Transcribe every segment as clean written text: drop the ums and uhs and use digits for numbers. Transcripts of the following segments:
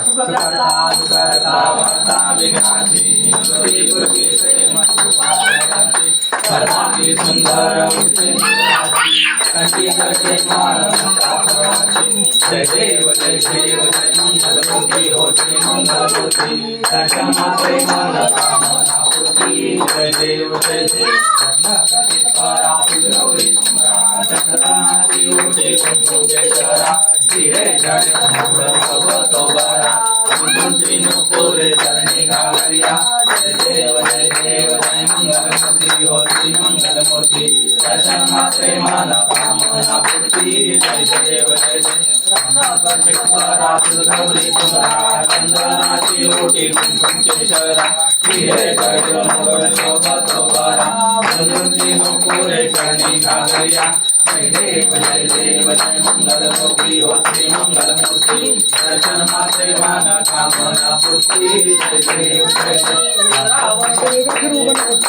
सुकर्ता सुकर्ता वार्ता विघ्नाची पूर्वी श्रीमती सर्वांगी सुंदर कंठी जगे जय देव जय मंगल मूर्ति हो श्री मंगल मूर्ति दर्शन मात्रे मन कामना पूर्ति जय देव जय गौरी चंद्राती उठे कुंभेश्वरा धीरे जड़ भगवतो बरा मंत्री नो पूरे चरणी घालिया जय देव जय मंगल मूर्ति हो श्री मंगल मूर्ति दर्शन मात्रे मन कामना पूर्ति जय देव जय गौरी चंद्राती उठे कुंभेश्वरा धीरे जड़ भगवतो बरा मंत्री नो पूरे चरणी घालिया जय देव जय मंगल मूर्ति हो श्री मंगल मूर्ति दर्शन मात्रे मन कामना पूर्ति जय देव जय पार्वती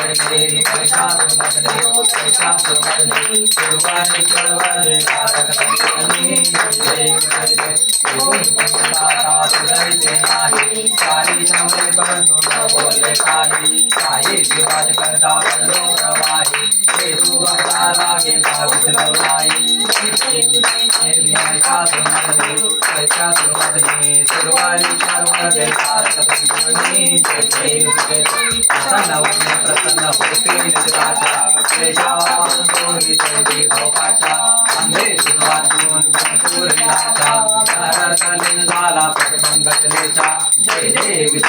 देवी महिषासुरमर्दिनी महिषासुरमर्दिनी सुरवाणी सर्वदे तारक संजीवनी जय जय नाही सारी समरे परंतु न बोले काही काही विवाद करता पडलो प्रवाही हे तू भक्ता लागे भावित लवलाई देवी महिषासुरमर्दिनी महिषासुरमर्दिनी सुरवाणी सर्वदे तारक संजीवनी जय जय प्रसन्न प्रसन्न होती निजदाचा क्लेशावान तोही चंडी भोकाचा अंधे सुरवातून पूर्णाचा नरकालीन झाला पटसंगत लेचा जय देवी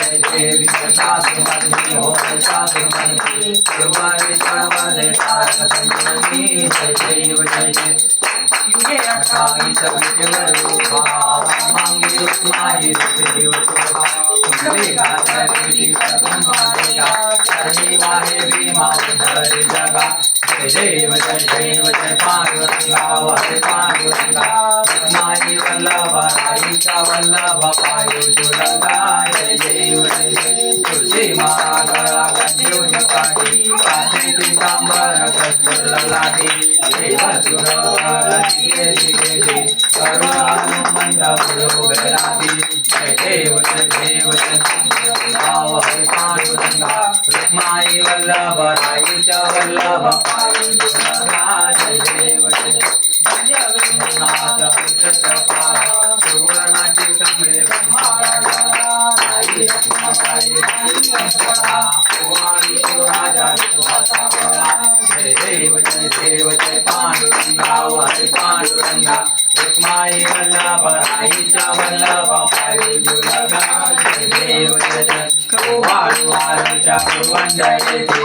महिषासुरमर्दिनी हो महिषासुरमर्दिनी सुरवाणेश्वर वरदे तारक संजीवनी जय देव जय जय युगे अठाई सविते वरूपा मांगी रुक्माई देव शोभा कुंडली गात्री पद्मालिका करणी वाहे भीमा उद्धरी जगा जय देव जय पांडुरंगा हरे पांडुरंगा रत्नाई वल्लभ राईचा वल्लभ पायुजुरंगा जय देव जय तुळशी माळा गळा गंजून काढी कासे पितांबर कस्तूर ललाटी देवसुर गेली करुणानुमंत पुढे राधी जय देव हरे पांडुरंगा रुक्माई वल्लभ राईचा वल्लभ पायुजुरंगा जय देव नाथ सुवर्णाची कमळे जय देव जय पांडुरंगा हरे पांडुरंगा रुक्माई वल्लभ राईचा वल्लभ पायुजुरंगा जय देव जय वारुवारच्या पूर्वंजयेती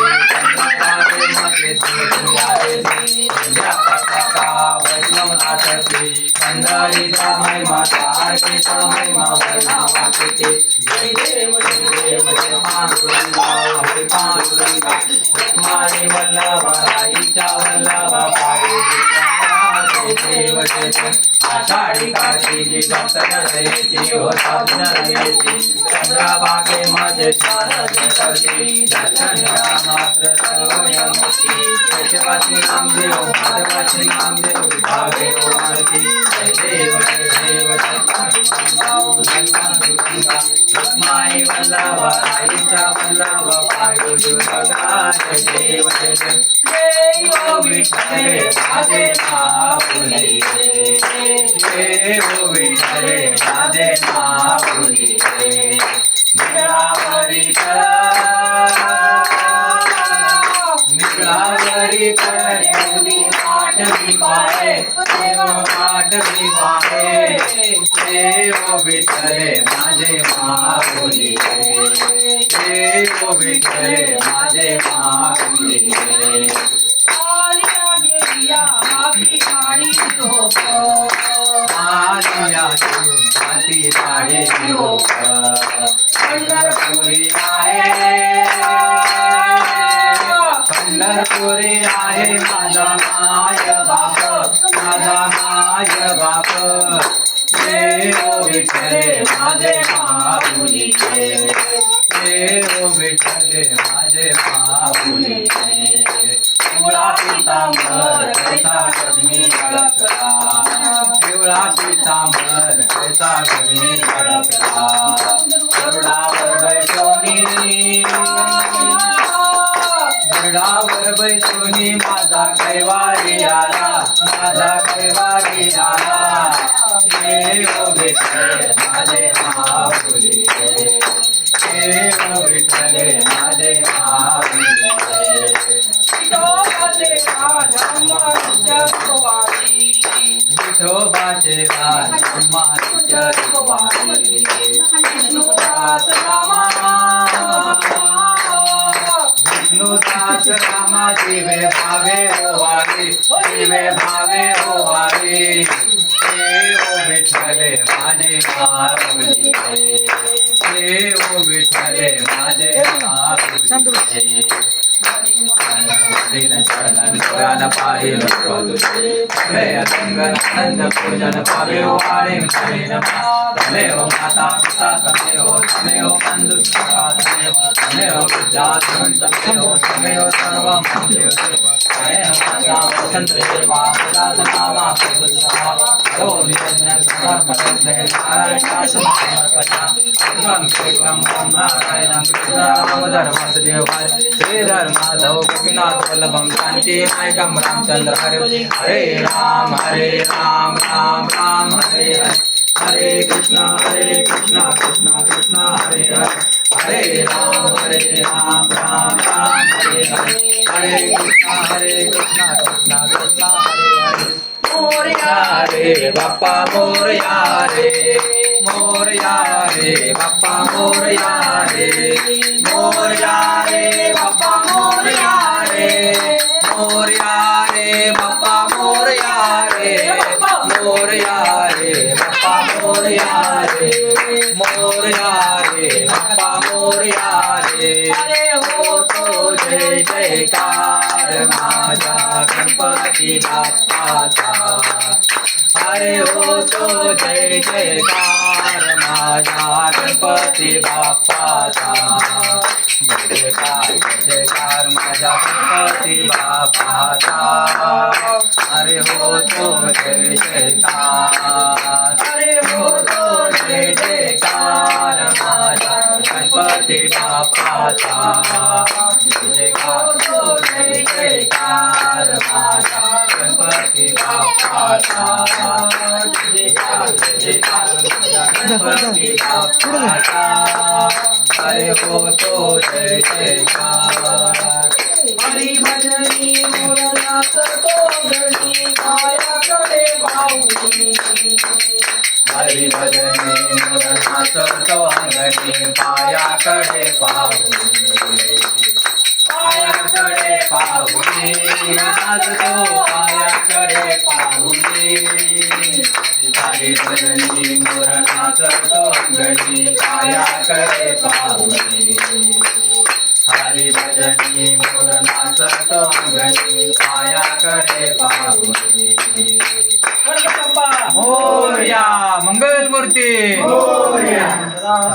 वैष्णवनाथी पंढरीचा महिमा तारकेचा महिमा वर्णावाचेते जय देव जय पांडुरंगा हरे पांडुरंगा रुक्माई वल्लभ राईचा वल्लभ पायुजुरंगा जय देव जय आषाढी कार्तिकी भक्तजनेती होता विनयेती चंद्रभागे मध्ये स्नान करती दर्शन मात्र सर्वयमुक्ती केशवाची नामदेव माधवाची नामदेव विभागे ओळखती जय देव जय पांडुरंगा रुक्माई वल्लभ राईचा वल्लभ पायुजुरंगा जय देव जय विठ्ठले माझे माऊली देव विठ्ठले माझे माऊली निळावरी करी पाठवी पाहे देव पाठवी पाहे देव विठ्ठले माझे माऊली देव विठ्ठले माझे माऊली पंढरपुरी आहे माझा माय बाप देव विठ्ठले माझे माऊली देव विठ्ठले माझे माऊली पिवळा पितांबर कैसा गगनी गडकला पिवळा पितांबर कैसा गगनी गडकला गरुडावर बैसोनी माझा कैवारी आला देव विठ्ठले माझे माऊली देव विठ्ठले माझे माऊली विठोबाचे राज विष्णुदास रामा जीवे भावे ओवाळे देव विठ्ठले माझे माऊली देव विठ्ठले माझे माऊली चरण पाहिल आनंद पूजन पावे वाणे तमेव माता पिता तमेव बंधु सखा तमेव विद्या तमेव तमेव सर्वं माता वसंत देवा नामा लो विज्ञान समर्पणे नारायण समर्पयामि कृष्णं नारायणं कृष्णरामधर वासुदेवाय श्रीधर माधव गोपीनाथ वल्लभं शांति नायकं रामचंद्र हरे राम राम राम हरे हरे कृष्णा कृष्णा कृष्णा हरे हरे राम राम हरे हरे कृष्णा कृष्णा कृष्णा हरे हरे मोरया रे बाप्पा मोरया रे बाप्पा मोरया रे बाप्पा मोरया रे बाप्पा मोरया रे बाप्पा मोरया रे अरे हो तो जय जयकार माझा गणपती बाप्पाचा अरे हो तो जय जयकार माझा गणपती बाप्पाचा जय जयकार माझा गणपती बाप्पाचा अरे हो तो जय जयकार अरे हो तो जय जयकार माझा गणपती बाप्पाचा जय जयकार माझा गणपती बाप्पाचा जय जयकार गणपती बाप्पाचा अरे हो तो जय जयकार हरी भजनी मोरनाथ तो गणी पायाकडे पाऊली हरी भजनी मोरनाथ तो गणी पायाकडे पाऊली पायाकडे पाऊली नाच तो पायाकडे पाऊली हरी भजनी मोरनाथ तो गणी पायाकडे पाऊली हरी भजनी मोरनाथ तो गणी पायाकडे पाऊली मोरया मंगल मूर्ती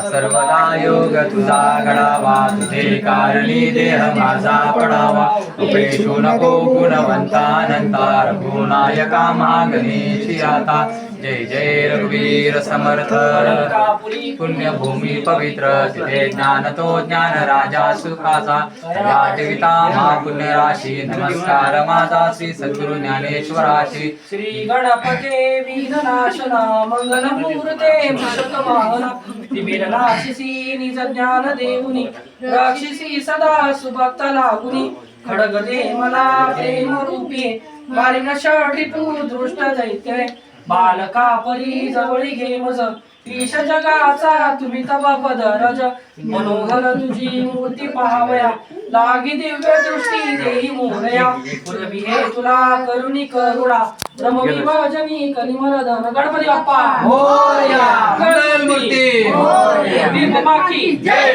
सर्वदा योग तुझा घडावा तुझे कारणी देह माझा पडावा उपेशू नको गुणवंतानंता रघुनायका महागणेशी आता जय जय रघुवीर समर्थ पुण्यभूमी पवित्र तिथे ज्ञान तो ज्ञान राजा सुखाचा राजविता महापुण्य राशी नमस्कार माझा श्री सद्गुरु ज्ञानेश्वराशी श्री गणपते विघ्ननाशना मंगलमूर्ते मूषकवाहना तिमिरनाशिसी निज ज्ञान देऊनी राक्षसी सदा सुभक्त लागुनी खडग दे मला प्रेम रूपी मारिन षडरिपू दृष्ट दैत्य बालका परी जवळी घे मज ईश जगाचा तुम्ही तवा पदरज मनोहर तुझी मूर्ती पाहावया लागी दिव्य दृष्टी देही मोरया पूर्वी हे तुला करुणी करुणा ब्रह्मविभाजनी कलिमरदन गणपती बाप्पा मोरया मंगल मूर्ती मोरया वीर बाबा की जय